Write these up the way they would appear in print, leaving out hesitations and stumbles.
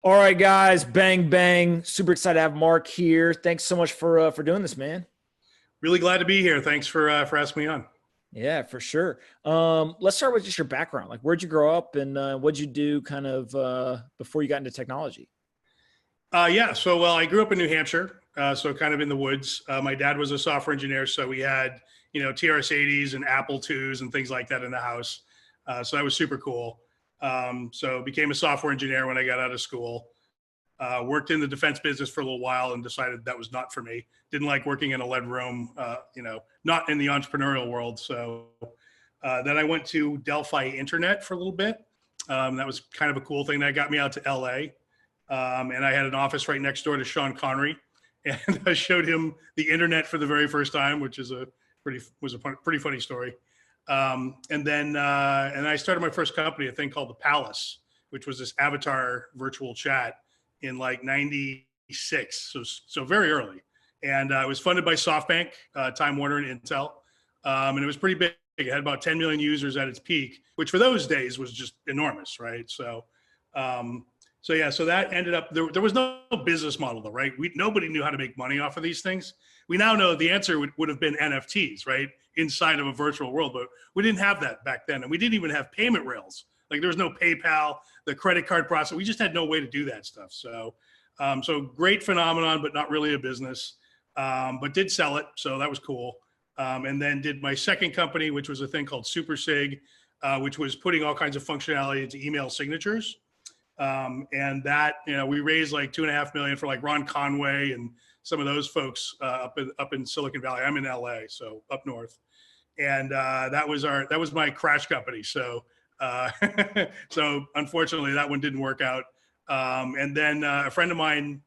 All right, guys, bang bang! Super excited to have Mark here. Thanks so much for doing this, man. Really glad to be here. Thanks for asking me on. Yeah, for sure. Let's start with just your background. Like, where'd you grow up, and what'd you do, kind of before you got into technology? Well, I grew up in New Hampshire, so kind of in the woods. My dad was a software engineer, so we had TRS-80s and Apple IIs and things like that in the house. So that was super cool. So became a software engineer when I got out of school. Worked in the defense business for a little while and decided that was not for me. Didn't like working in a lead room, not in the entrepreneurial world. So then I went to Delphi Internet for a little bit. That was kind of a cool thing that got me out to LA. And I had an office right next door to Sean Connery, and I showed him the internet for the very first time, which is a pretty funny story. And I started my first company, a thing called the Palace, which was this avatar virtual chat in like '96, so very early. And it was funded by SoftBank, Time Warner, and Intel, and it was pretty big. It had about 10 million users at its peak, which for those days was just enormous, right? So that ended up there was no business model though, right? Nobody knew how to make money off of these things. We now know the answer would have been NFTs, right? Inside of a virtual world, but we didn't have that back then. And we didn't even have payment rails. Like there was no PayPal, the credit card process. We just had no way to do that stuff. So great phenomenon, but not really a business, but did sell it. So that was cool. And then did my second company, which was a thing called SuperSig, which was putting all kinds of functionality into email signatures. And that, we raised like 2.5 million for like Ron Conway and some of those folks up in Silicon Valley. I'm in LA, so up north. And that was my crash company. So so unfortunately that one didn't work out. And then a friend of mine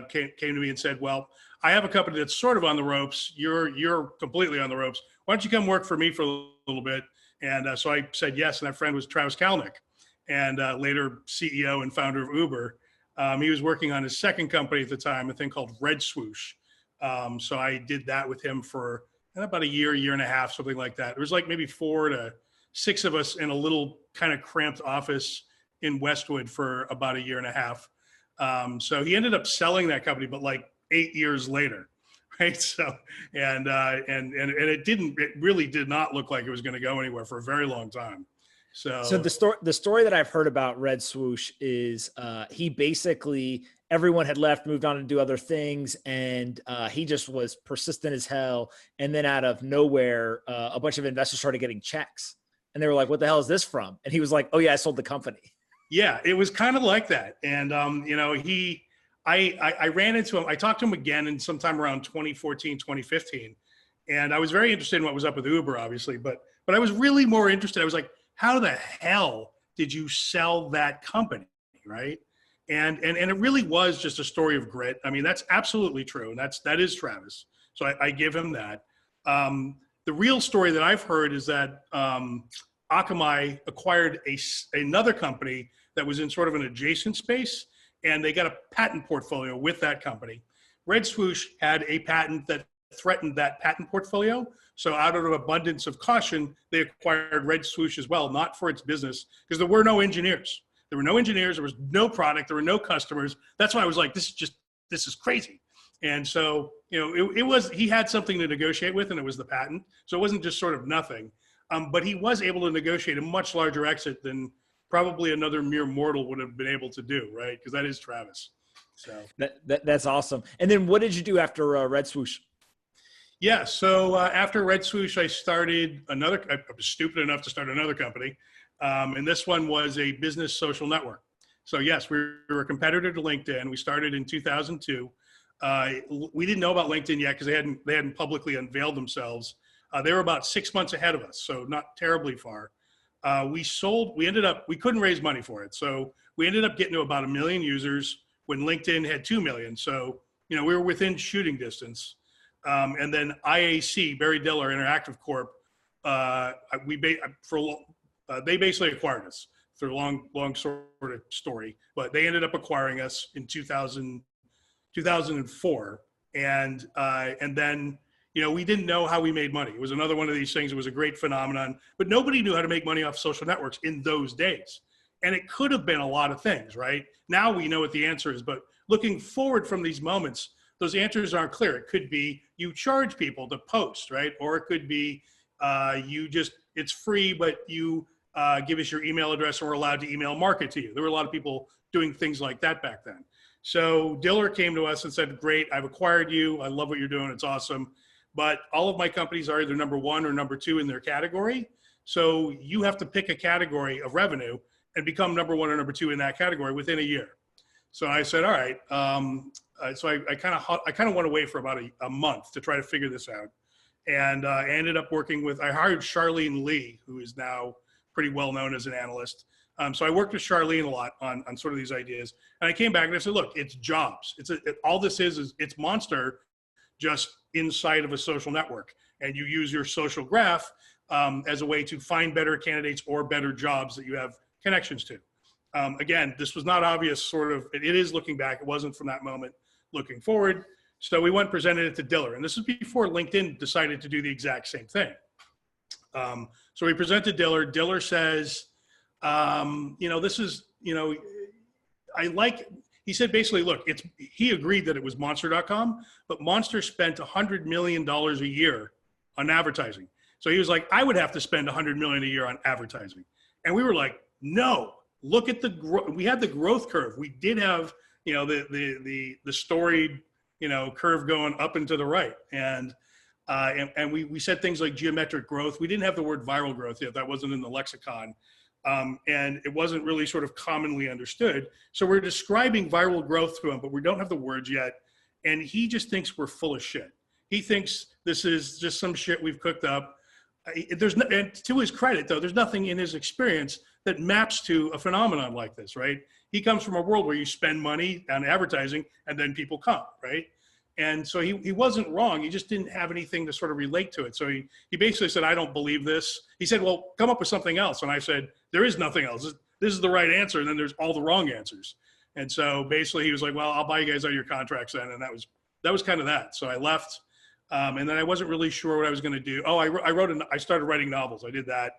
came to me and said, well, I have a company that's sort of on the ropes. You're completely on the ropes. Why don't you come work for me for a little bit? And so I said yes. And that friend was Travis Kalanick, and later CEO and founder of Uber. He was working on his second company at the time, a thing called Red Swoosh. So I did that with him for about a year and a half, something like that. It was like maybe 4 to 6 of us in a little kind of cramped office in Westwood for about a year and a half. So he ended up selling that company, but like 8 years later, right? So and it really did not look like it was going to go anywhere for a very long time. So the story that I've heard about Red Swoosh is he basically, everyone had left, moved on to do other things, and he just was persistent as hell. And then out of nowhere, a bunch of investors started getting checks, and they were like, "What the hell is this from?" And he was like, "Oh yeah, I sold the company." Yeah, it was kind of like that. And I ran into him. I talked to him again in sometime around 2014, 2015, and I was very interested in what was up with Uber, obviously, but I was really more interested. I was like, how the hell did you sell that company, right? And it really was just a story of grit. I mean, that's absolutely true, and that is Travis. So I give him that. The real story that I've heard is that Akamai acquired another company that was in sort of an adjacent space, and they got a patent portfolio with that company. Red Swoosh had a patent that threatened that patent portfolio. So out of abundance of caution, they acquired Red Swoosh as well, not for its business, because there were no engineers. There were no engineers, there was no product, there were no customers. That's why I was like, this is crazy. And so, he had something to negotiate with, and it was the patent. So it wasn't just sort of nothing. But he was able to negotiate a much larger exit than probably another mere mortal would have been able to do, right? Because that is Travis. So that's awesome. And then what did you do after Red Swoosh? Yeah, so after Red Swoosh, I was stupid enough to start another company. And this one was a business social network. So yes, we were a competitor to LinkedIn. We started in 2002. We didn't know about LinkedIn yet because they hadn't publicly unveiled themselves. They were about 6 months ahead of us, so not terribly far. We couldn't raise money for it. So we ended up getting to about 1 million users when LinkedIn had 2 million. So, we were within shooting distance. And then IAC, Barry Diller Interactive Corp, they basically acquired us through a long sort of story, but they ended up acquiring us in 2004. And then, we didn't know how we made money. It was another one of these things. It was a great phenomenon, but nobody knew how to make money off social networks in those days. And it could have been a lot of things, right? Now we know what the answer is, but looking forward from these moments, those answers aren't clear. It could be you charge people to post, right? Or it could be it's free, but you give us your email address and we're allowed to email market to you. There were a lot of people doing things like that back then. So Diller came to us and said, great, I've acquired you. I love what you're doing. It's awesome. But all of my companies are either number one or number two in their category. So you have to pick a category of revenue and become number one or number two in that category within a year. So I said, all right. So I kind of went away for about a month to try to figure this out. And I ended up I hired Charlene Lee, who is now pretty well known as an analyst. So I worked with Charlene a lot on sort of these ideas. And I came back and I said, look, it's jobs. All this is it's Monster just inside of a social network. And you use your social graph as a way to find better candidates or better jobs that you have connections to. Again, this was not obvious it is looking back. It wasn't from that moment looking forward. So we went and presented it to Diller. And this is before LinkedIn decided to do the exact same thing. So we presented Diller. Diller says, he said basically, look, he agreed that it was Monster.com, but Monster spent $100 million a year on advertising. So he was like, I would have to spend $100 million a year on advertising. And we were like, no, look at we had the growth curve. We did have, the storied, curve going up and to the right. And we said things like geometric growth. We didn't have the word viral growth yet. That wasn't in the lexicon. And it wasn't really sort of commonly understood. So we're describing viral growth to him, but we don't have the words yet. And he just thinks we're full of shit. He thinks this is just some shit we've cooked up. And to his credit, though, there's nothing in his experience that maps to a phenomenon like this, right? He comes from a world where you spend money on advertising and then people come, right? And so he wasn't wrong. He just didn't have anything to sort of relate to it. So he basically said, I don't believe this. He said, well, come up with something else. And I said, there is nothing else. This is the right answer. And then there's all the wrong answers. And so basically he was like, well, I'll buy you guys out your contracts then. And that was kind of that. So I left. And then I wasn't really sure what I was going to do. Oh, I started writing novels. I did that.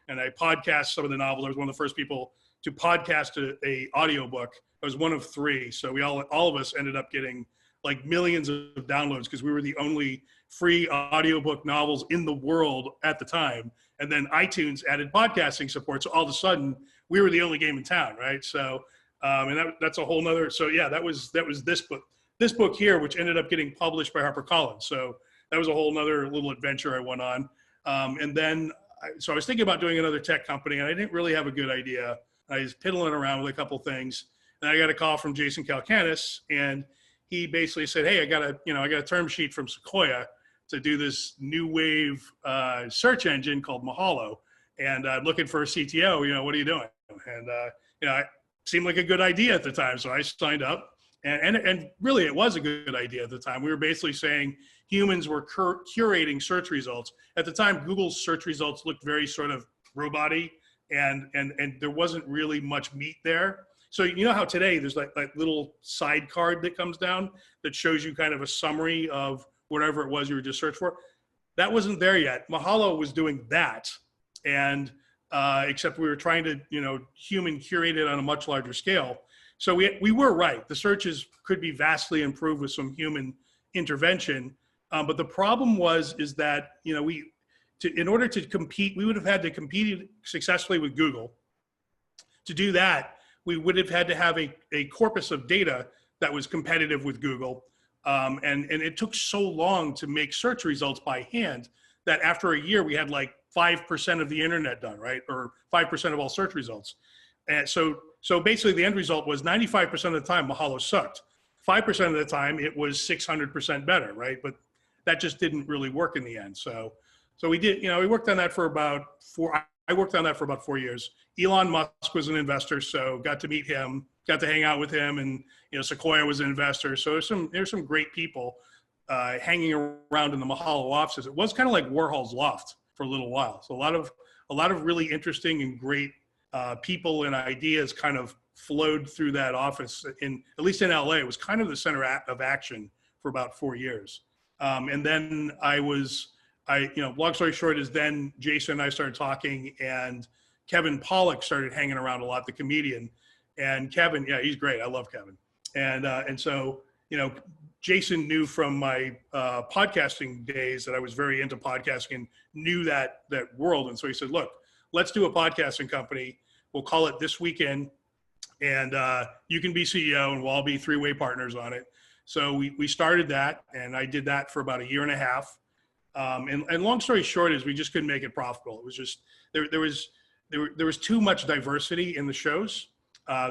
And I podcast some of the novels. I was one of the first people to podcast a audiobook. I was one of three. So we all of us ended up getting like millions of downloads because we were the only free audiobook novels in the world at the time. And then iTunes added podcasting support. So all of a sudden we were the only game in town. Right. So, and that's a whole nother, so yeah, that was this book here, which ended up getting published by HarperCollins. So that was a whole nother little adventure I went on. And then, so I was thinking about doing another tech company and I didn't really have a good idea. I was piddling around with a couple things. And I got a call from Jason Calacanis and he basically said, hey, I got a term sheet from Sequoia to do this new wave search engine called Mahalo. And I'm looking for a CTO, what are you doing? And, it seemed like a good idea at the time. So I signed up. And really, it was a good idea at the time. We were basically saying humans were curating search results. At the time, Google's search results looked very sort of robot-y, and there wasn't really much meat there. So you know how today there's like little side card that comes down that shows you kind of a summary of whatever it was you were just searching for? That wasn't there yet. Mahalo was doing that, and except we were trying to human curate it on a much larger scale. So we were right. The searches could be vastly improved with some human intervention, but the problem is that in order to compete, we would have had to compete successfully with Google. To do that, we would have had to have a corpus of data that was competitive with Google, and it took so long to make search results by hand that after a year we had like 5% of the internet done, right, or 5% of all search results, and so basically the end result was 95% of the time Mahalo sucked. 5% of the time it was 600% better, right? But that just didn't really work in the end. So we did, we worked on that for about I worked on that for about 4 years. Elon Musk was an investor, so got to meet him, got to hang out with him, and Sequoia was an investor. So there's some great people hanging around in the Mahalo offices. It was kind of like Warhol's loft for a little while. So a lot of really interesting and great people and ideas kind of flowed through that office. At least in LA, it was kind of the center of action for about 4 years. And then long story short is then Jason and I started talking, and Kevin Pollak started hanging around a lot, the comedian. And Kevin, yeah, he's great. I love Kevin. And so, Jason knew from my podcasting days that I was very into podcasting and knew that world. And so he said, look, let's do a podcasting company. We'll call it This Weekend. And you can be CEO and we'll all be three-way partners on it. So we started that, and I did that for about a year and a half. And long story short is we just couldn't make it profitable. It was just, there was too much diversity in the shows.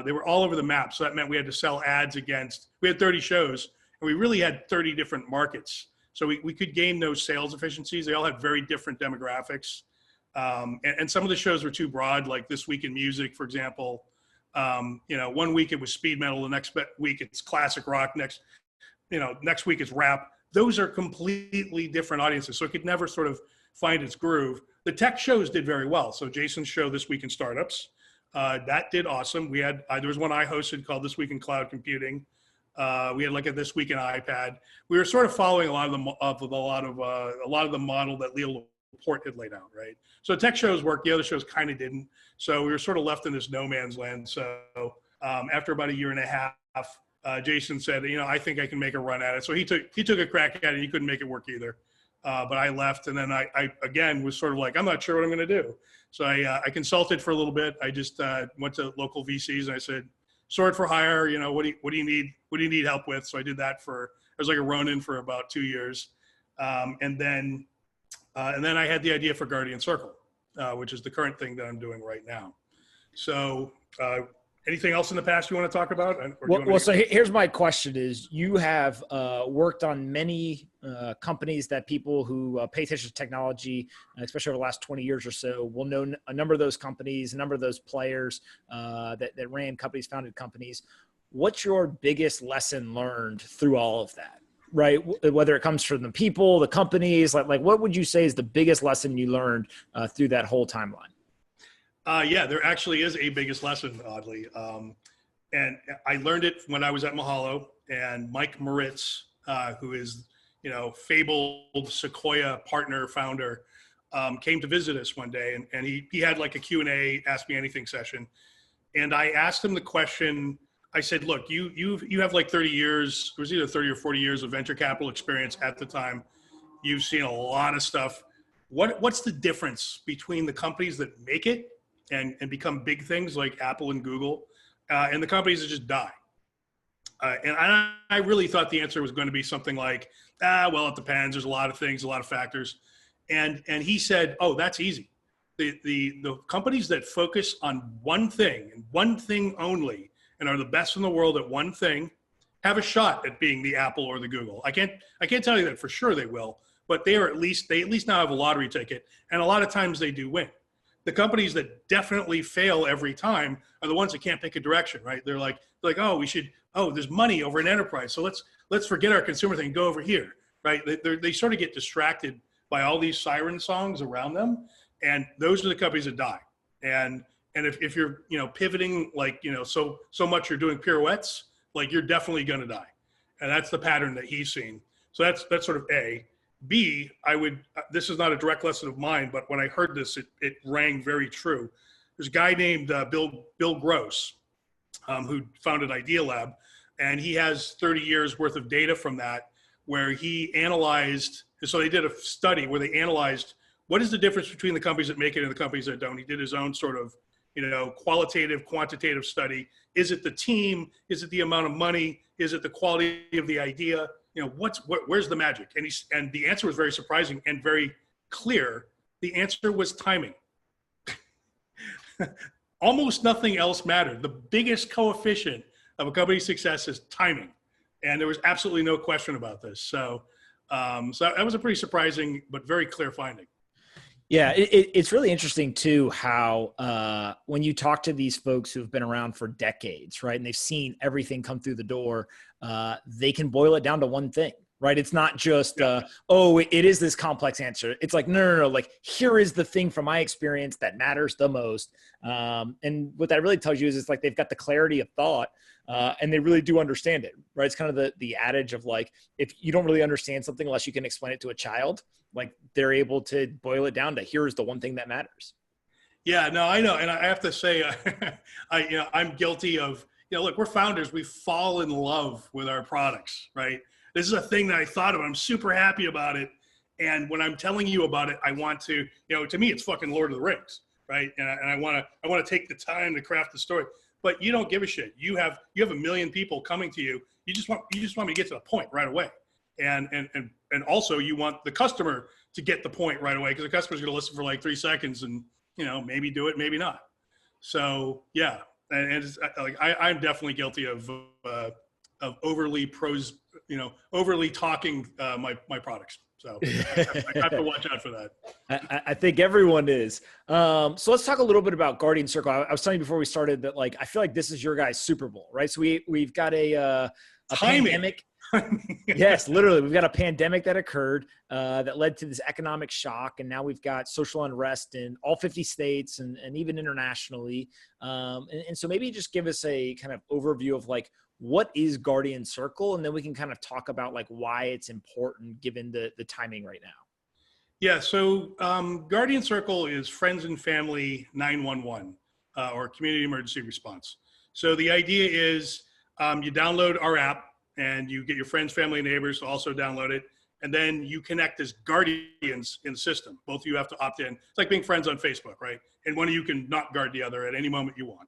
They were all over the map. So that meant we had to sell ads we had 30 shows, and we really had 30 different markets. So we could gain those sales efficiencies. They all had very different demographics. And some of the shows were too broad, like This Week in Music, for example. 1 week it was speed metal, the next week it's classic rock, next week it's rap. Those are completely different audiences. So it could never sort of find its groove. The tech shows did very well. So Jason's show, This Week in Startups, that did awesome. We had, there was one I hosted called This Week in Cloud Computing. We had like a This Week in iPad. We were sort of following a lot of the model that Leo Laporte had laid out, right? So tech shows worked, the other shows kind of didn't. So we were sort of left in this no man's land. So after about a year and a half, Jason said, I think I can make a run at it. So he took a crack at it. He couldn't make it work either. But I left, and then I again was sort of like, I'm not sure what I'm going to do. So I consulted for a little bit. I just went to local VCs and I said, sword for hire. What do you need? What do you need help with? So I did that I was like a Ronin for about 2 years, and then I had the idea for Guardian Circle, which is the current thing that I'm doing right now. So. Anything else in the past you want to talk about? So here's my question is, you have worked on many companies that people who pay attention to technology, especially over the last 20 years or so, will know a number of those companies, a number of those players that ran companies, founded companies. What's your biggest lesson learned through all of that, right? Whether it comes from the people, the companies, like what would you say is the biggest lesson you learned through that whole timeline? Yeah, there actually is a biggest lesson, oddly. And I learned it when I was at Mahalo, and Mike Moritz, who is, fabled Sequoia partner founder, came to visit us one day, and he had like a Q&A, Ask Me Anything session. And I asked him the question, I said, look, you have like 30 years, it was either 30 or 40 years of venture capital experience at the time. You've seen a lot of stuff. What's the difference between the companies that make it and become big things like Apple and Google, and the companies that just die? And I really thought the answer was going to be something like, well, it depends. There's a lot of things, a lot of factors. And he said, oh, that's easy. The companies that focus on one thing and one thing only, and are the best in the world at one thing, have a shot at being the Apple or the Google. I can't tell you that for sure they will, but they at least now have a lottery ticket, and a lot of times they do win. The companies that definitely fail every time are the ones that can't pick a direction, right? They're like, there's money over an enterprise, so let's forget our consumer thing and go over here, right? They sort of get distracted by all these siren songs around them, and those are the companies that die. And if you're pivoting like so much you're doing pirouettes, like you're definitely going to die, and that's the pattern that he's seen. So that's sort of A. B, this is not a direct lesson of mine, but when I heard this, it rang very true. There's a guy named Bill Gross, who founded Idea Lab, and he has 30 years worth of data from that, where he analyzed, so they did a study where they analyzed what is the difference between the companies that make it and the companies that don't. He did his own sort of, qualitative, quantitative study. Is it the team? Is it the amount of money? Is it the quality of the idea? Where's the magic? And the answer was very surprising and very clear. The answer was timing. Almost nothing else mattered. The biggest coefficient of a company's success is timing. And there was absolutely no question about this. So that was a pretty surprising, but very clear finding. Yeah, it's really interesting too how when you talk to these folks who have been around for decades, right, and they've seen everything come through the door, they can boil it down to one thing, right? It's not just, it is this complex answer. It's like, no, like here is the thing from my experience that matters the most. And what that really tells you is it's like they've got the clarity of thought, and they really do understand it, right? It's kind of the adage of like, if you don't really understand something unless you can explain it to a child, like they're able to boil it down to here's the one thing that matters. Yeah, no, I know. And I have to say, I'm guilty of, look, we're founders. We fall in love with our products, right? This is a thing that I thought of. I'm super happy about it. And when I'm telling you about it, I want to, to me, it's fucking Lord of the Rings, right? And I want to take the time to craft the story, but you don't give a shit. You have a million people coming to you. You just want me to get to the point right away. And also you want the customer to get the point right away, because the customer's going to listen for like 3 seconds and, maybe do it, maybe not. So yeah. And it's, like, I'm definitely guilty of overly overly talking my products. So I have to watch out for that. I think everyone is. So let's talk a little bit about Guardian Circle. I was telling you before we started that, like, I feel like this is your guys' Super Bowl, right? So we've got a pandemic. Yes, literally. We've got a pandemic that occurred that led to this economic shock. And now we've got social unrest in all 50 states and even internationally. And so maybe just give us a kind of overview of, like, what is Guardian Circle? And then we can kind of talk about, like, why it's important given the timing right now. Yeah. So Guardian Circle is Friends and Family 911 or Community Emergency Response. So the idea is you download our app, and you get your friends, family, and neighbors to also download it. And then you connect as guardians in the system. Both of you have to opt in. It's like being friends on Facebook, right? And one of you can not guard the other at any moment you want.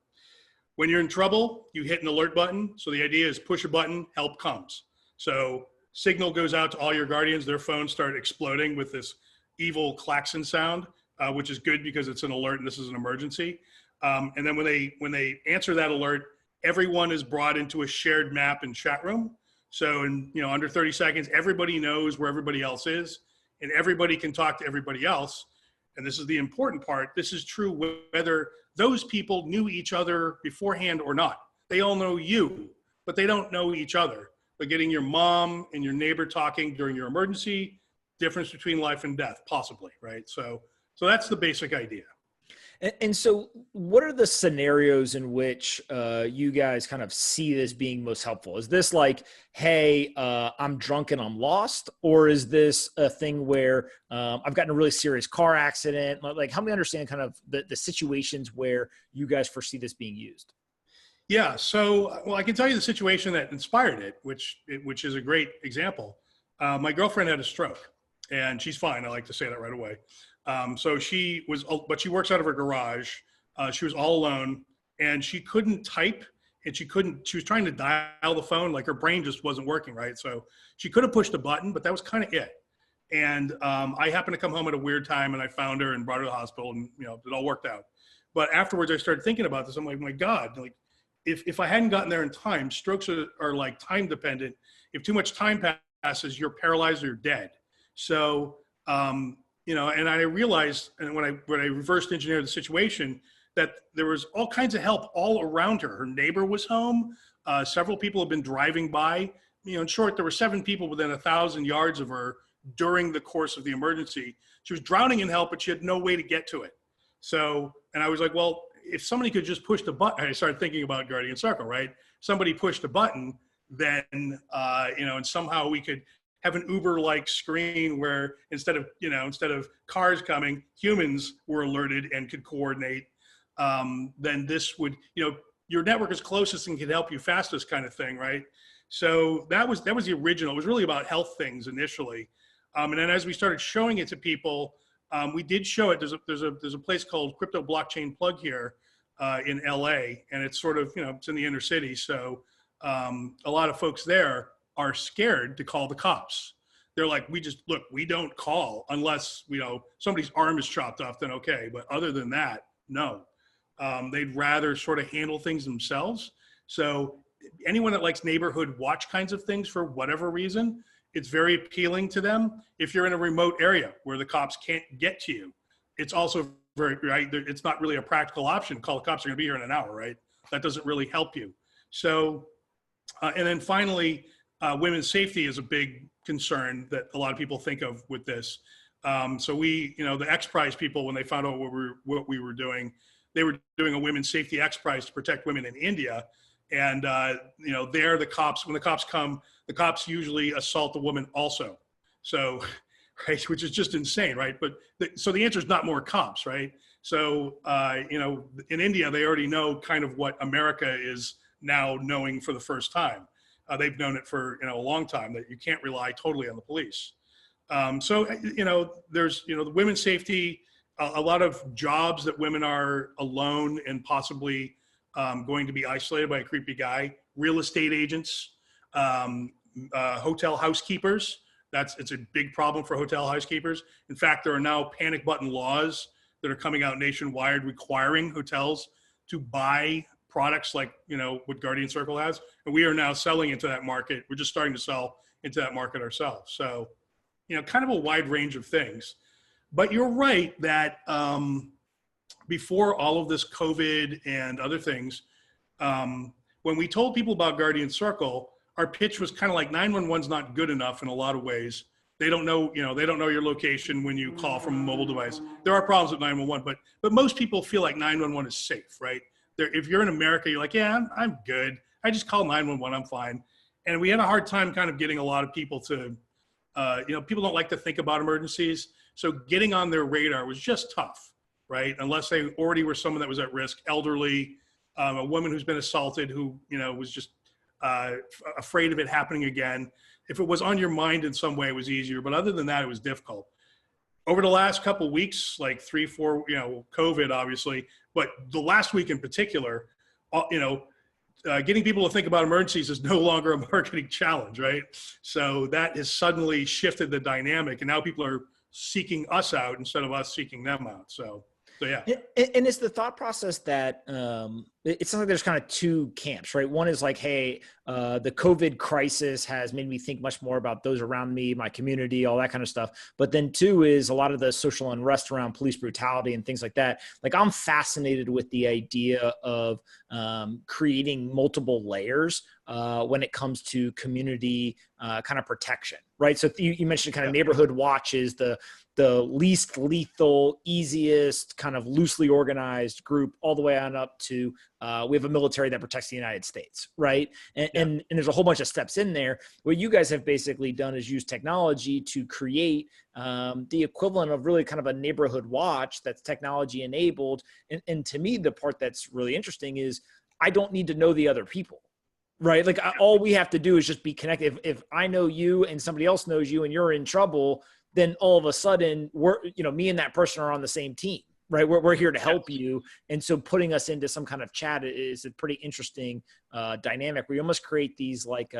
When you're in trouble, you hit an alert button. So the idea is push a button, help comes. So signal goes out to all your guardians. Their phones start exploding with this evil klaxon sound, which is good because it's an alert and this is an emergency. And then when they answer that alert, everyone is brought into a shared map and chat room. So in under 30 seconds, everybody knows where everybody else is, and everybody can talk to everybody else. And this is the important part. This is true whether those people knew each other beforehand or not. They all know you, but they don't know each other. But getting your mom and your neighbor talking during your emergency, difference between life and death, possibly, right? So that's the basic idea. And so what are the scenarios in which you guys kind of see this being most helpful? Is this like, hey, I'm drunk and I'm lost? Or is this a thing where I've gotten a really serious car accident? Like, help me understand kind of the situations where you guys foresee this being used. Yeah. So, well, I can tell you the situation that inspired it, which is a great example. My girlfriend had a stroke, and she's fine. I like to say that right away. So she was, but she works out of her garage. She was all alone, and she couldn't type, and she was trying to dial the phone. Like, her brain just wasn't working right. So she could have pushed a button, but that was kind of it. And I happened to come home at a weird time, and I found her and brought her to the hospital, and it all worked out. But afterwards I started thinking about this. I'm like, my God, like if I hadn't gotten there in time, strokes are like time dependent. If too much time passes, you're paralyzed or you're dead. So, and I realized, and when I reversed engineered the situation, that there was all kinds of help all around her. Her neighbor was home. Several people had been driving by. In short, there were 7 people within 1,000 yards of her during the course of the emergency. She was drowning in help, but she had no way to get to it. So, and I was like, well, if somebody could just push the button, I started thinking about Guardian Circle, right? Somebody pushed a button, then, and somehow we could have an Uber-like screen where instead of cars coming, humans were alerted and could coordinate. Then this would, your network is closest and can help you fastest, kind of thing, right? So that was the original. It was really about health things initially, and then as we started showing it to people, we did show it. There's a place called Crypto Blockchain Plug here in LA, and it's sort of it's in the inner city, so a lot of folks there are scared to call the cops. They're like, we don't call unless, somebody's arm is chopped off, then okay. But other than that, no. They'd rather sort of handle things themselves. So anyone that likes neighborhood watch kinds of things for whatever reason, it's very appealing to them. If you're in a remote area where the cops can't get to you, it's also very, right? It's not really a practical option. Call the cops, are gonna be here in an hour, right? That doesn't really help you. So, and then finally, women's safety is a big concern that a lot of people think of with this. So we, the X Prize people, when they found out what we were doing, they were doing a women's safety X Prize to protect women in India. And, there, when the cops come, the cops usually assault the woman also. So, right, which is just insane, right? But so the answer is not more cops, right? So, in India, they already know kind of what America is now knowing for the first time. They've known it for, a long time, that you can't rely totally on the police. There's, the women's safety, a lot of jobs that women are alone and possibly going to be isolated by a creepy guy, real estate agents, hotel housekeepers. It's a big problem for hotel housekeepers. In fact, there are now panic button laws that are coming out nationwide requiring hotels to buy products like, what Guardian Circle has. And we are now selling into that market. We're just starting to sell into that market ourselves. So, kind of a wide range of things. But you're right that before all of this COVID and other things, when we told people about Guardian Circle, our pitch was kind of like 911's not good enough in a lot of ways. They don't know, they don't know your location when you call from a mobile device. There are problems with 911, but most people feel like 911 is safe, right? If you're in America, you're like, yeah, I'm good. I just call 911, I'm fine. And we had a hard time kind of getting a lot of people to, people don't like to think about emergencies. So getting on their radar was just tough, right? Unless they already were someone that was at risk, elderly, a woman who's been assaulted who, was just afraid of it happening again. If it was on your mind in some way, it was easier. But other than that, it was difficult. Over the last couple of weeks, like 3, 4, COVID, obviously, but the last week in particular, getting people to think about emergencies is no longer a marketing challenge, right? So that has suddenly shifted the dynamic, and now people are seeking us out instead of us seeking them out. So yeah. And it's the thought process that it sounds like there's kind of two camps, right? One is like, hey, the COVID crisis has made me think much more about those around me, my community, all that kind of stuff. But then two is a lot of the social unrest around police brutality and things like that. Like, I'm fascinated with the idea of creating multiple layers when it comes to community kind of protection, right? So you mentioned kind of neighborhood watch is the least lethal, easiest, kind of loosely organized group, all the way on up to we have a military that protects the United States, right? And there's a whole bunch of steps in there. What you guys have basically done is use technology to create the equivalent of really kind of a neighborhood watch that's technology enabled. And to me, the part that's really interesting is I don't need to know the other people. Right. Like, all we have to do is just be connected. If I know you and somebody else knows you and you're in trouble, then all of a sudden me and that person are on the same team, right? We're here to help you. And so putting us into some kind of chat is a pretty interesting dynamic where you almost create these like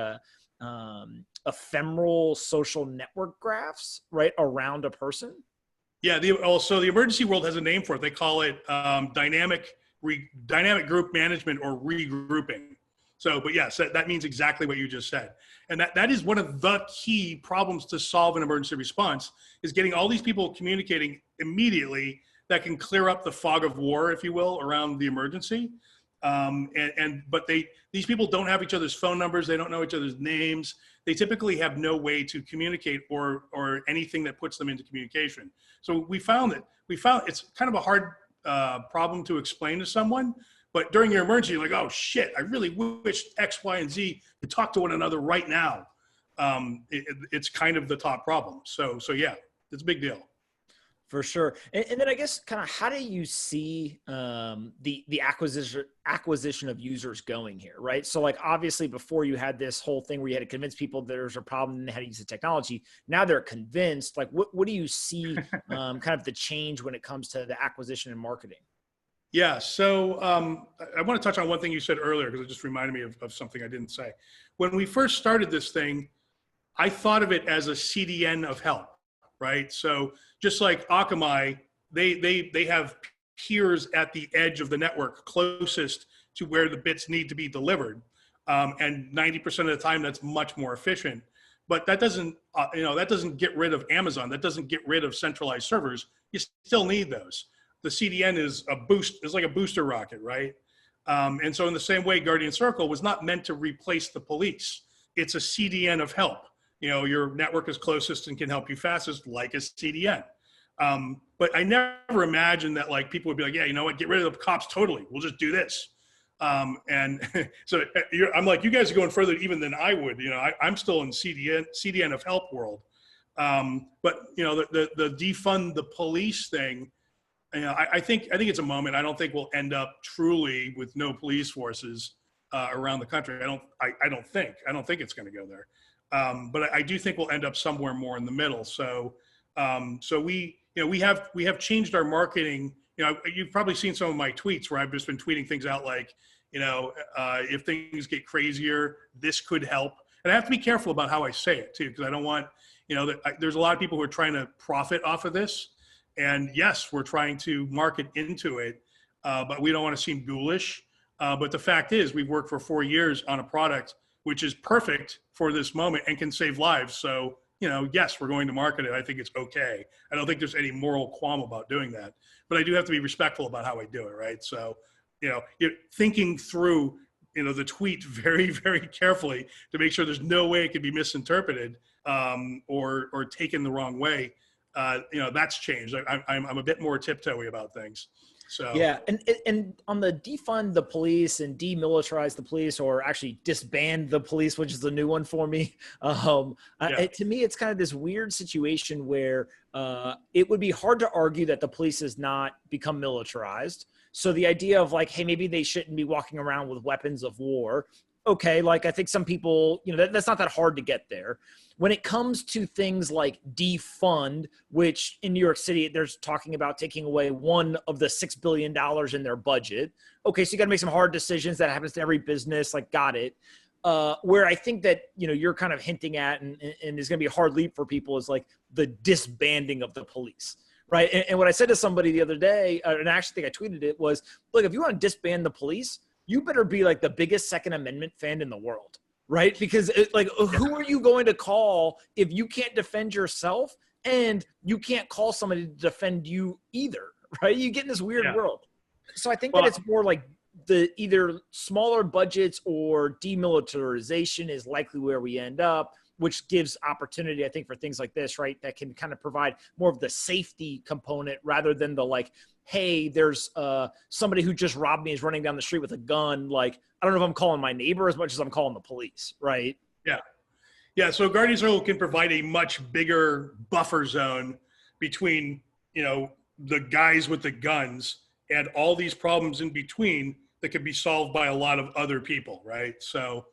ephemeral social network graphs, right, around a person. Yeah. Also, the emergency world has a name for it. They call it dynamic group management or regrouping. So, but yes, that means exactly what you just said. And that is one of the key problems to solve an emergency response, is getting all these people communicating immediately that can clear up the fog of war, if you will, around the emergency. But these people don't have each other's phone numbers. They don't know each other's names. They typically have no way to communicate or anything that puts them into communication. So we found it's kind of a hard problem to explain to someone. But during your emergency, you're like, oh shit, I really wish X, Y, and Z could talk to one another right now. It's kind of the top problem. So yeah, it's a big deal. For sure. And then I guess kind of how do you see the acquisition of users going here, right? So like, obviously before you had this whole thing where you had to convince people there's a problem and they had to use the technology. Now they're convinced. Like, what do you see kind of the change when it comes to the acquisition and marketing? Yeah, so I want to touch on one thing you said earlier, because it just reminded me of something I didn't say. When we first started this thing, I thought of it as a CDN of help, right? So just like Akamai, they have peers at the edge of the network closest to where the bits need to be delivered. And 90% of the time, that's much more efficient. But that doesn't, that doesn't get rid of Amazon. That doesn't get rid of centralized servers. You still need those. The CDN is like a booster rocket, right? And so in the same way, Guardian Circle was not meant to replace the police. It's a CDN of help. Your network is closest and can help you fastest, like a CDN. But I never imagined that like people would be like, yeah, you know what, get rid of the cops totally. We'll just do this. And so I'm like, you guys are going further even than I would. I'm still in CDN of help world. But the defund the police thing, I think it's a moment. I don't think we'll end up truly with no police forces around the country. I don't think it's going to go there. But I do think we'll end up somewhere more in the middle. So we have changed our marketing. You've probably seen some of my tweets where I've just been tweeting things out like, if things get crazier, this could help. And I have to be careful about how I say it too, because I don't want, there's a lot of people who are trying to profit off of this. And yes, we're trying to market into it, but we don't want to seem ghoulish. But the fact is, we've worked for 4 years on a product which is perfect for this moment and can save lives. So, yes, we're going to market it. I think it's okay. I don't think there's any moral qualm about doing that. But I do have to be respectful about how I do it, right? So, thinking through, the tweet very, very carefully to make sure there's no way it could be misinterpreted or taken the wrong way. That's changed. I'm a bit more tiptoey about things. So yeah, and on the defund the police and demilitarize the police, or actually disband the police, which is the new one for me. To me, it's kind of this weird situation where it would be hard to argue that the police has not become militarized. So the idea of like, hey, maybe they shouldn't be walking around with weapons of war. Okay, like I think some people, that's not that hard to get there. When it comes to things like defund, which in New York City, there's talking about taking away one of the $6 billion in their budget. Okay, so you got to make some hard decisions. That happens to every business, like got it. Where I think that, you're kind of hinting at and is going to be a hard leap for people is like the disbanding of the police. Right. And what I said to somebody the other day, and I actually think I tweeted it, was, look, if you want to disband the police, you better be like the biggest Second Amendment fan in the world, right? Because who are you going to call if you can't defend yourself and you can't call somebody to defend you either, right? You get in this weird world. So I think that it's more like the either smaller budgets or demilitarization is likely where we end up, which gives opportunity, I think, for things like this, right? That can kind of provide more of the safety component rather than the like, hey, there's somebody who just robbed me is running down the street with a gun. Like, I don't know if I'm calling my neighbor as much as I'm calling the police, right? Yeah. Yeah. So Guardian Circle can provide a much bigger buffer zone between, the guys with the guns and all these problems in between that can be solved by a lot of other people, right? So,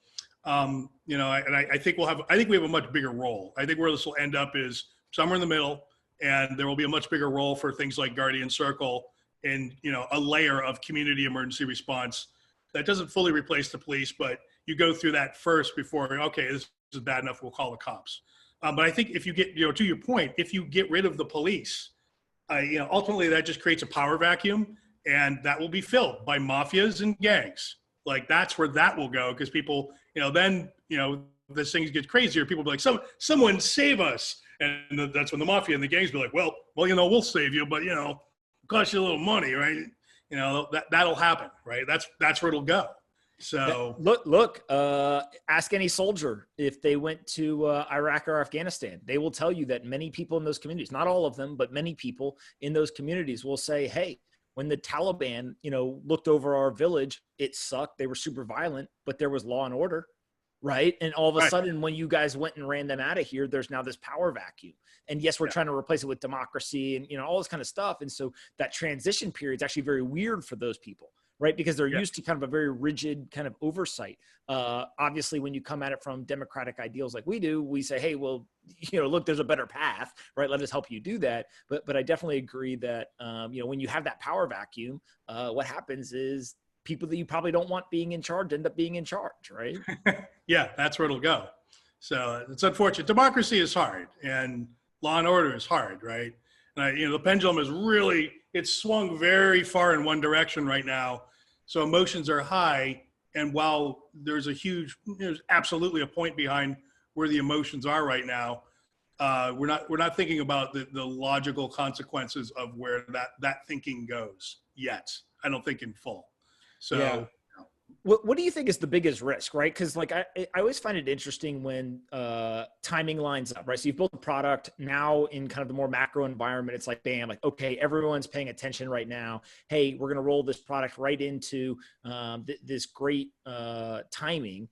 I think we have a much bigger role. I think where this will end up is somewhere in the middle, and there will be a much bigger role for things like Guardian Circle and, a layer of community emergency response that doesn't fully replace the police, but you go through that first before, okay, this is bad enough, we'll call the cops. But I think if you get, to your point, if you get rid of the police, ultimately that just creates a power vacuum, and that will be filled by mafias and gangs. Like that's where that will go, because people, then, this thing gets crazier. People be like, someone save us. And that's when the mafia and the gangs be like, well, we'll save you, but, cost you a little money, right? That'll happen, right? That's where it'll go. So look, ask any soldier if they went to Iraq or Afghanistan. They will tell you that many people in those communities, not all of them, but many people in those communities will say, hey, when the Taliban, looked over our village, it sucked. They were super violent, but there was law and order. Right. And all of a sudden, when you guys went and ran them out of here, there's now this power vacuum. And yes, we're trying to replace it with democracy and, all this kind of stuff. And so that transition period is actually very weird for those people, right? Because they're used to kind of a very rigid kind of oversight. Obviously, when you come at it from democratic ideals like we do, we say, hey, well, look, there's a better path, right? Let us help you do that. But I definitely agree that, when you have that power vacuum, what happens is people that you probably don't want being in charge end up being in charge, right? Yeah, that's where it'll go. So it's unfortunate. Democracy is hard, and law and order is hard, right? And the pendulum is really, it's swung very far in one direction right now. So emotions are high, and while there's absolutely a point behind where the emotions are right now, we're not thinking about the logical consequences of where that thinking goes yet. I don't think in full. So, what do you think is the biggest risk, right? Because I always find it interesting when timing lines up, right? So you've built a product now in kind of the more macro environment. It's like, bam, like, okay, everyone's paying attention right now. Hey, we're going to roll this product right into this great timing.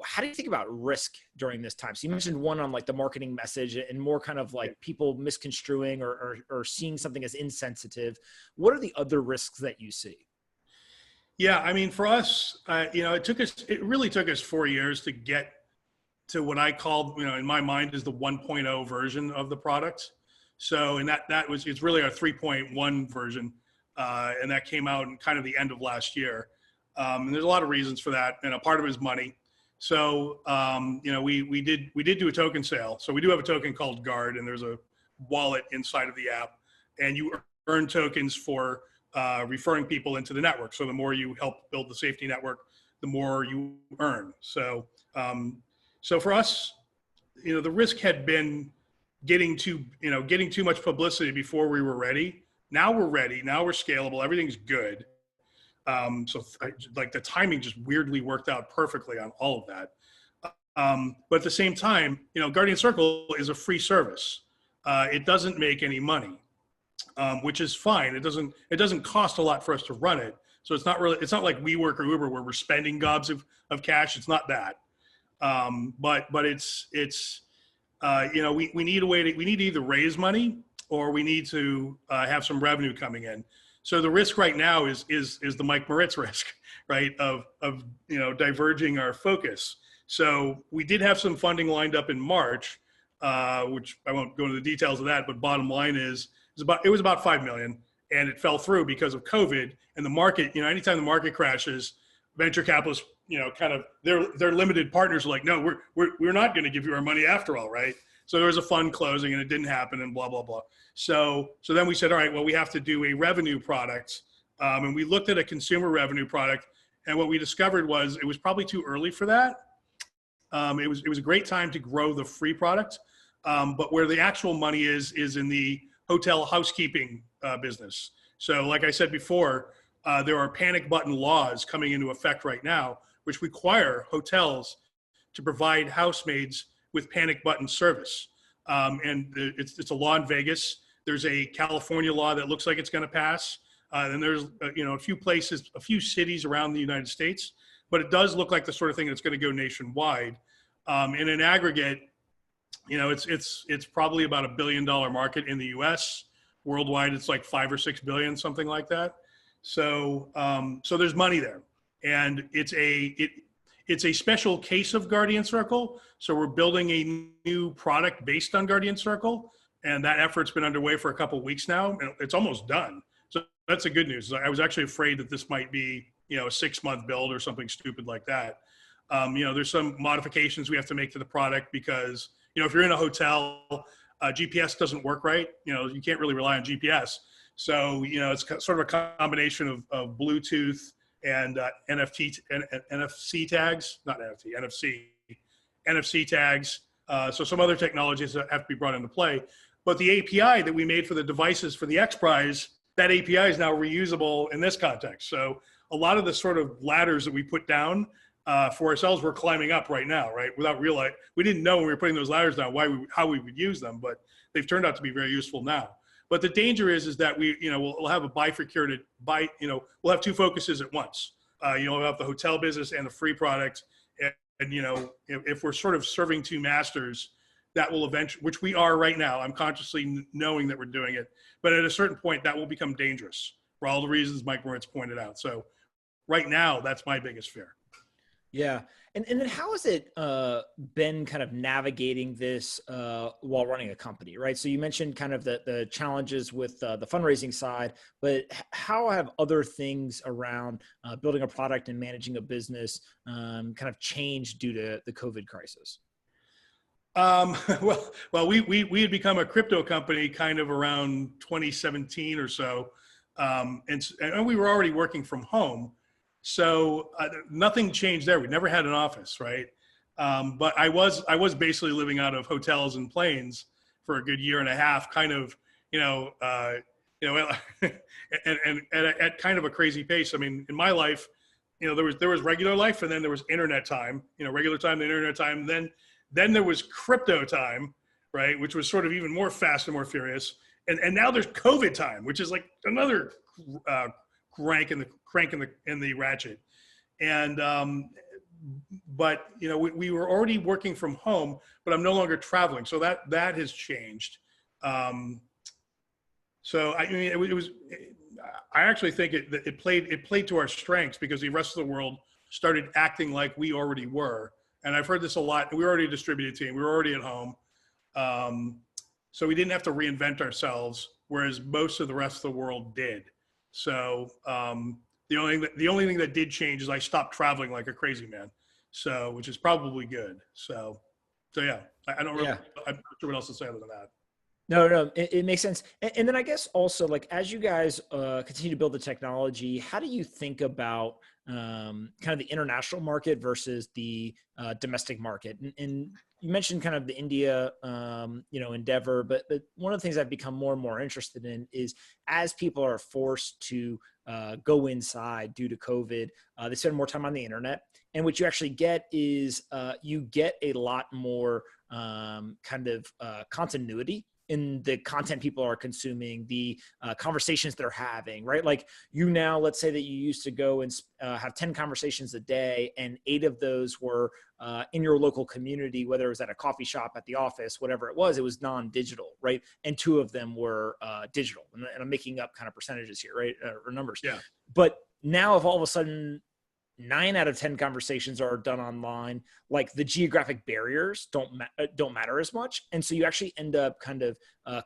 how do you think about risk during this time? So you mentioned one on like the marketing message and more kind of like people misconstruing or seeing something as insensitive. What are the other risks that you see? Yeah, I mean, for us, it really took us 4 years to get to what I called, in my mind, is the 1.0 version of the product. So, and it's really our 3.1 version. And that came out in kind of the end of last year. And there's a lot of reasons for that. And a part of it is money. So, we did do a token sale. So we do have a token called Guard, and there's a wallet inside of the app, and you earn tokens for referring people into the network. So the more you help build the safety network, the more you earn. So, so for us, the risk had been getting too much publicity before we were ready. Now we're ready. Now we're scalable. Everything's good. Like the timing just weirdly worked out perfectly on all of that. But at the same time, Guardian Circle is a free service. It doesn't make any money, which is fine. It doesn't cost a lot for us to run it. So it's not like WeWork or Uber where we're spending gobs of cash. It's not that. But it's we need we need to either raise money or we need to have some revenue coming in. So the risk right now is the Mike Moritz risk, right? Of diverging our focus. So we did have some funding lined up in March, which I won't go into the details of that, but bottom line is it was about $5 million, and it fell through because of COVID and the market. Anytime the market crashes, venture capitalists, kind of their limited partners are like, no, we're not going to give you our money after all, right? So there was a fund closing and it didn't happen and blah, blah, blah. So then we said, all right, well, we have to do a revenue product. And we looked at a consumer revenue product, and what we discovered was it was probably too early for that. It was a great time to grow the free product. But where the actual money is in the hotel housekeeping business. So like I said before, there are panic button laws coming into effect right now, which require hotels to provide housemaids with panic button service. And it's a law in Vegas. There's a California law that looks like it's going to pass. And there's a few cities around the United States, but it does look like the sort of thing that's going to go nationwide. And in aggregate, it's probably about $1 billion market in the U.S. Worldwide, it's like 5 or 6 billion, something like that. So there's money there, and it's a special case of Guardian Circle. So we're building a new product based on Guardian Circle, and that effort's been underway for a couple of weeks now, and it's almost done. So that's the good news. I was actually afraid that this might be, a 6-month build or something stupid like that. There's some modifications we have to make to the product because, if you're in a hotel, GPS doesn't work right. You can't really rely on GPS. So, it's sort of a combination of Bluetooth and NFC tags, not NFC, NFC tags. So some other technologies that have to be brought into play. But the API that we made for the devices for the X Prize, that API is now reusable in this context. So a lot of the sort of ladders that we put down for ourselves, we're climbing up right now, right? Without realizing, we didn't know when we were putting those ladders down how we would use them, but they've turned out to be very useful now. But the danger is that we'll have a bifurcated, we'll have two focuses at once. We'll have the hotel business and the free product. And if we're sort of serving two masters, that will eventually, which we are right now, I'm consciously knowing that we're doing it, but at a certain point that will become dangerous for all the reasons Mike Moritz pointed out. So right now, that's my biggest fear. Yeah. And then how has it been kind of navigating this while running a company, right? So you mentioned kind of the challenges with the fundraising side, but how have other things around building a product and managing a business kind of changed due to the COVID crisis? Well, we had become a crypto company kind of around 2017 or so. And we were already working from home. So nothing changed there. We never had an office, right? But I was basically living out of hotels and planes for a good year and a half, kind of, and at kind of a crazy pace. I mean, in my life, there was regular life, and then there was internet time, regular time, then internet time, then there was crypto time, right? Which was sort of even more fast and more furious. And now there's COVID time, which is like another crank in the ratchet. And but we were already working from home, but I'm no longer traveling, so that has changed. So I mean, it was. I actually think it played to our strengths, because the rest of the world started acting like we already were. And I've heard this a lot. We were already a distributed team. We were already at home, so we didn't have to reinvent ourselves, whereas most of the rest of the world did. So the only thing that did change is I stopped traveling like a crazy man. So, which is probably good. So yeah, I don't really. I'm not sure what else to say other than that. No, it makes sense. And then I guess also, like, as you guys continue to build the technology, how do you think about kind of the international market versus the domestic market? And you mentioned kind of the India, endeavor, but one of the things I've become more and more interested in is, as people are forced to go inside due to COVID, they spend more time on the internet. And what you actually get is you get a lot more continuity in the content people are consuming, the conversations they're having, right? Like, you now, let's say that you used to go and have 10 conversations a day, and 8 of those were in your local community, whether it was at a coffee shop, at the office, whatever it was non-digital, right? And 2 of them were digital. And I'm making up kind of percentages here, right? Or numbers. Yeah. But now, if all of a sudden 9 out of 10 conversations are done online, like, the geographic barriers don't matter as much. And so you actually end up kind of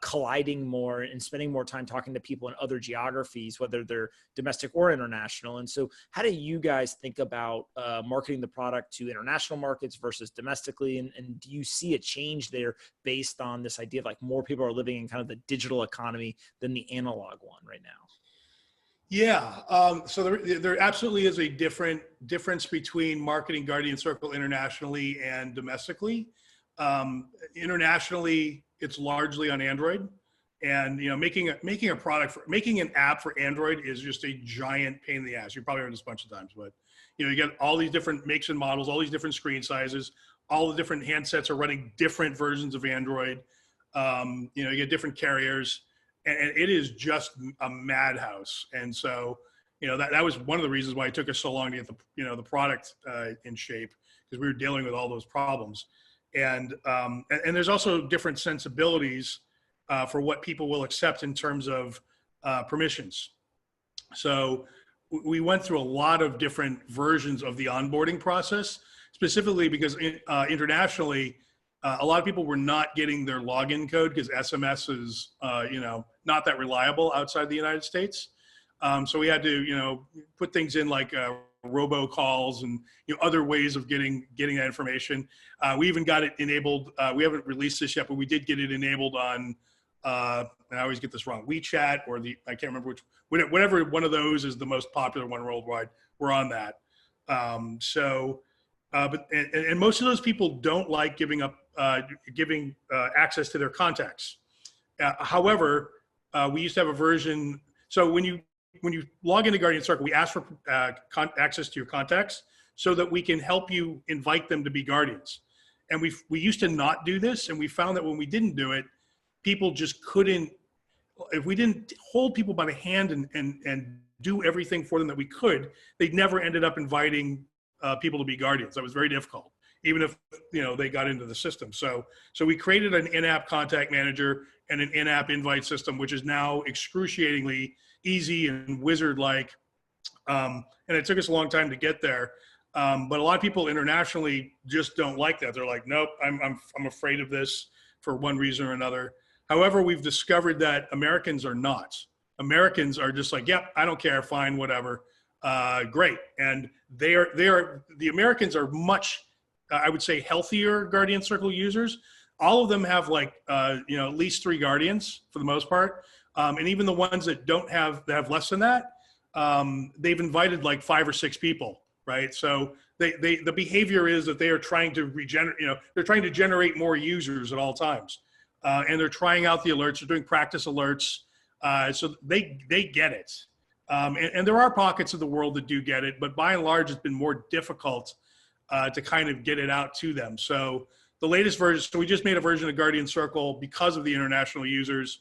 colliding more and spending more time talking to people in other geographies, whether they're domestic or international. And so how do you guys think about marketing the product to international markets versus domestically? And do you see a change there based on this idea of, like, more people are living in kind of the digital economy than the analog one right now? Yeah, so there absolutely is a difference between marketing Guardian Circle internationally and domestically. Internationally, it's largely on Android, and making an app for Android is just a giant pain in the ass. You've probably heard this a bunch of times, but you get all these different makes and models, all these different screen sizes, all the different handsets are running different versions of Android. You get different carriers. And it is just a madhouse. And so, that was one of the reasons why it took us so long to get the product in shape, because we were dealing with all those problems. And there's also different sensibilities for what people will accept in terms of permissions. So we went through a lot of different versions of the onboarding process, specifically because internationally, a lot of people were not getting their login code, because SMS is, not that reliable outside the United States. So we had to, put things in like robocalls and other ways of getting that information. We even got it enabled. We haven't released this yet, but we did get it enabled on. And I always get this wrong. WeChat, or I can't remember whatever one of those is the most popular one worldwide. We're on that. But most of those people don't like giving access to their contacts. However, we used to have a version. So when you log into Guardian Circle, we ask for access to your contacts so that we can help you invite them to be guardians. And we used to not do this, and we found that when we didn't do it, people just couldn't. If we didn't hold people by the hand and do everything for them that we could, they never ended up inviting people to be guardians. That was very difficult, even if they got into the system. So we created an in-app contact manager and an in-app invite system, which is now excruciatingly easy and wizard-like. And it took us a long time to get there. But a lot of people internationally just don't like that. They're like, nope, I'm afraid of this for one reason or another. However, we've discovered that Americans are not. Americans are just like, yep, I don't care, fine, whatever. Great. And the Americans are much, I would say, healthier Guardian Circle users. All of them have at least 3 guardians for the most part. And even the ones that have less than that, they've invited like 5 or 6 people, right? So the behavior is that they are trying to they're trying to generate more users at all times. And they're trying out the alerts, they're doing practice alerts. So they get it. And there are pockets of the world that do get it, but by and large, it's been more difficult to kind of get it out to them. So the latest version, so we just made a version of Guardian Circle because of the international users,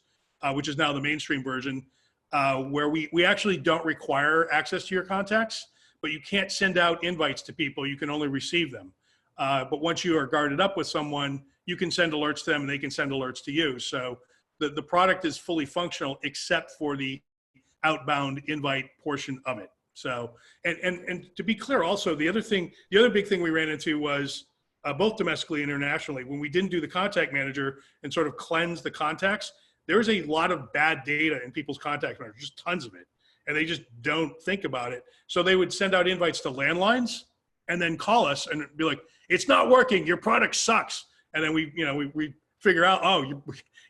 which is now the mainstream version, where we actually don't require access to your contacts, but you can't send out invites to people. You can only receive them. But once you are guarded up with someone, you can send alerts to them and they can send alerts to you. So the product is fully functional except for the outbound invite portion of it. So, and to be clear also, the other big thing we ran into was both domestically and internationally, when we didn't do the contact manager and sort of cleanse the contacts, there is a lot of bad data in people's contact manager, just tons of it. And they just don't think about it. So they would send out invites to landlines and then call us and be like, it's not working. Your product sucks. And then we figure out, oh,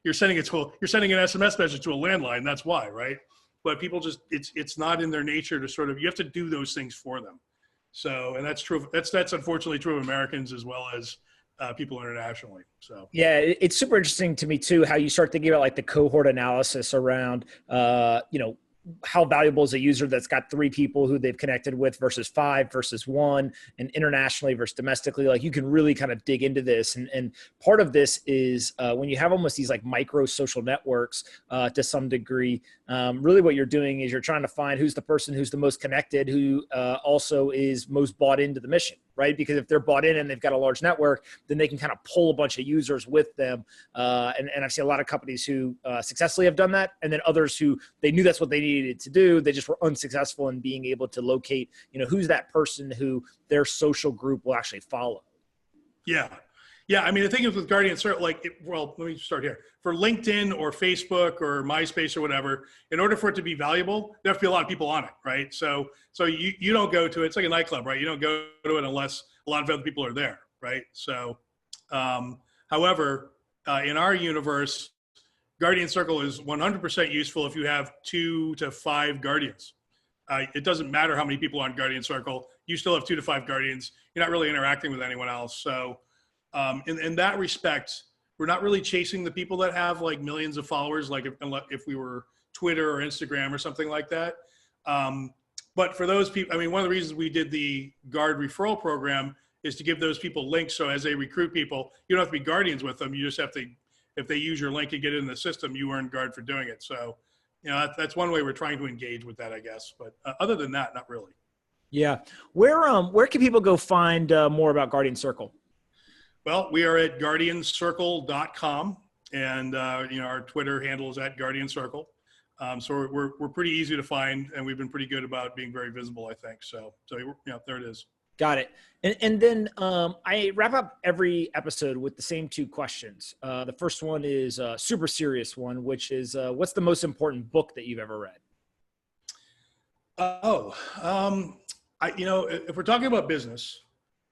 you're sending an SMS message to a landline. That's why, right? But people just, it's not in their nature to sort of, you have to do those things for them. So, and that's true. That's unfortunately true of Americans as well as people internationally. So yeah, it's super interesting to me too, how you start thinking about like the cohort analysis around, how valuable is a user that's got 3 people who they've connected with versus 5 versus 1, and internationally versus domestically. Like you can really kind of dig into this. And part of this is when you have almost these like micro social networks to some degree, really what you're doing is you're trying to find who's the person who's the most connected, who also is most bought into the mission, right? Because if they're bought in and they've got a large network, then they can kind of pull a bunch of users with them. And I've seen a lot of companies who successfully have done that. And then others who they knew that's what they needed to do. They just were unsuccessful in being able to locate, who's that person who their social group will actually follow. Yeah. Yeah. I mean, the thing is with Guardian Circle, let me start here. For LinkedIn or Facebook or MySpace or whatever, in order for it to be valuable, there have to be a lot of people on it, right? So you don't go to it. It's like a nightclub, right? You don't go to it unless a lot of other people are there, right? So, however, in our universe, Guardian Circle is 100% useful if you have 2 to 5 guardians. It doesn't matter how many people are on Guardian Circle. You still have 2 to 5 guardians. You're not really interacting with anyone else. So in that respect, we're not really chasing the people that have like millions of followers, like if we were Twitter or Instagram or something like that. But for those people, I mean, one of the reasons we did the Guard referral program is to give those people links. So as they recruit people, you don't have to be guardians with them. You just have to, if they use your link and get in the system, you earn Guard for doing it. So, that's one way we're trying to engage with that, I guess. But other than that, not really. Yeah. Where can people go find more about Guardian Circle? Well, we are at guardiancircle.com, and our Twitter handle is at Guardian Circle. So we're pretty easy to find, and we've been pretty good about being very visible, I think. So there it is. Got it. And then I wrap up every episode with the same 2 questions. The first one is a super serious one, which is what's the most important book that you've ever read? If we're talking about business,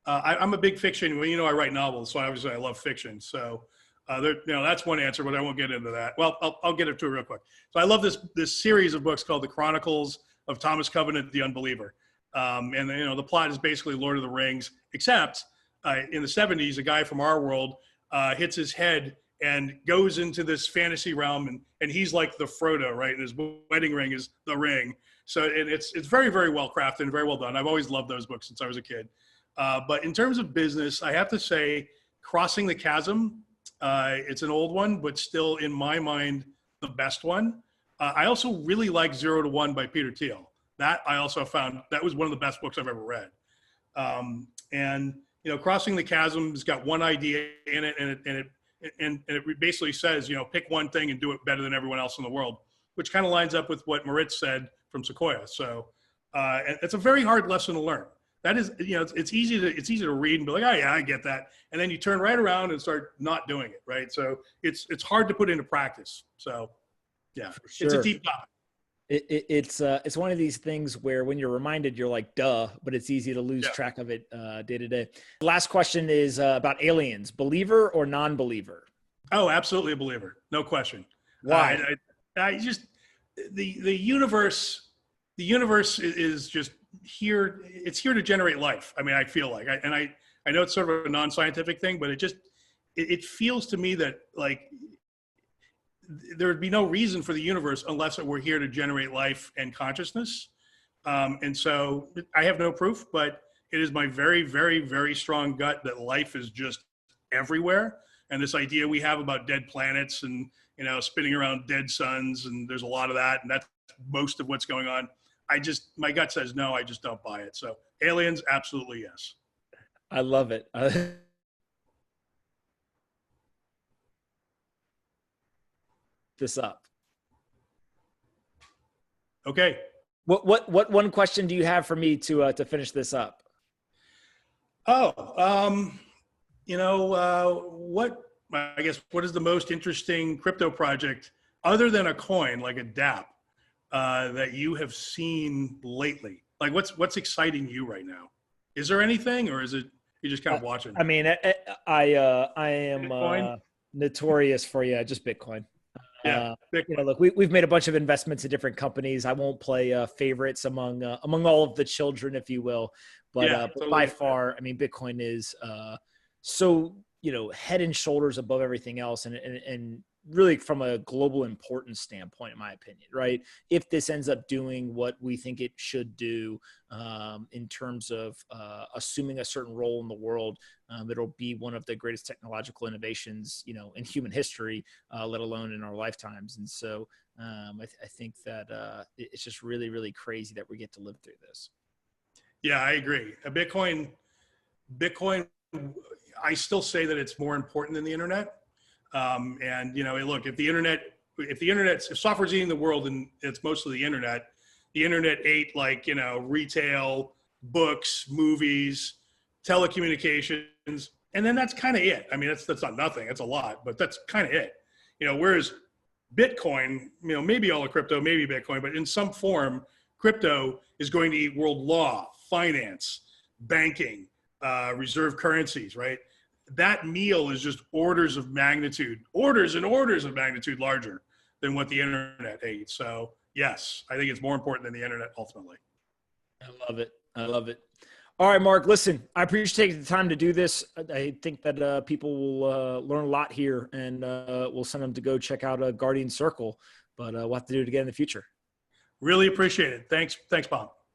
I'm a big fiction. Well, I write novels, so obviously I love fiction. So that's one answer, but I won't get into that. Well, I'll get into it real quick. So I love this series of books called The Chronicles of Thomas Covenant the Unbeliever. And the plot is basically Lord of the Rings, except in the 70s, a guy from our world hits his head and goes into this fantasy realm, and he's like the Frodo, right? And his wedding ring is the ring. So it's very, very well crafted and very well done. I've always loved those books since I was a kid. But in terms of business, I have to say Crossing the Chasm, it's an old one, but still in my mind, the best one. I also really like 0 to 1 by Peter Thiel. That I also found that was one of the best books I've ever read. Crossing the Chasm has got one idea in it, and it basically says, pick one thing and do it better than everyone else in the world, which kind of lines up with what Moritz said from Sequoia. So it's a very hard lesson to learn. That is, it's easy to read and be like, oh yeah, I get that, and then you turn right around and start not doing it, right? So it's hard to put into practice. So yeah, sure. It's a deep topic. It's one of these things where when you're reminded, you're like, duh, but it's easy to lose track of it day to day. Last question is about aliens, believer or non-believer? Oh, absolutely a believer. No question. Why? I just, the universe is just here. It's here to generate life. I mean, I feel like, I know it's sort of a non-scientific thing, but it feels to me that like, there would be no reason for the universe unless it were here to generate life and consciousness. And so I have no proof, but it is my very, very, very strong gut that life is just everywhere. And this idea we have about dead planets and, spinning around dead suns, and there's a lot of that. And that's most of what's going on. my gut says no, I just don't buy it. So aliens, absolutely yes. I love it. This up. Okay. What one question do you have for me to finish this up? Oh, what is the most interesting crypto project other than a coin like a DApp that you have seen lately? Like what's exciting you right now? Is there anything, or is it you're just kind of watching? I mean, I am notorious for just Bitcoin. Yeah, Bitcoin. Look, we've made a bunch of investments in different companies. I won't play favorites among all of the children, if you will, but totally. by far, I mean, Bitcoin is so head and shoulders above everything else, and really from a global importance standpoint, in my opinion, right? If this ends up doing what we think it should do in terms of assuming a certain role in the world, it'll be one of the greatest technological innovations, in human history, let alone in our lifetimes. And so I think that it's just really, really crazy that we get to live through this. Yeah, I agree. Bitcoin, I still say that it's more important than the internet. Look, if software's eating the world and it's mostly the internet ate retail, books, movies, telecommunications, and then that's kind of it. I mean, that's not nothing. That's a lot, but that's kind of it. Whereas Bitcoin, maybe all of crypto, maybe Bitcoin, but in some form, crypto is going to eat world law, finance, banking, reserve currencies, right? That meal is just orders and orders of magnitude larger than what the internet ate. So yes, I think it's more important than the internet ultimately. I love it. All right, Mark, listen, I appreciate taking the time to do this. I think that people will learn a lot here, and we'll send them to go check out Guardian Circle, but we'll have to do it again in the future. Really appreciate it. Thanks, Pomp.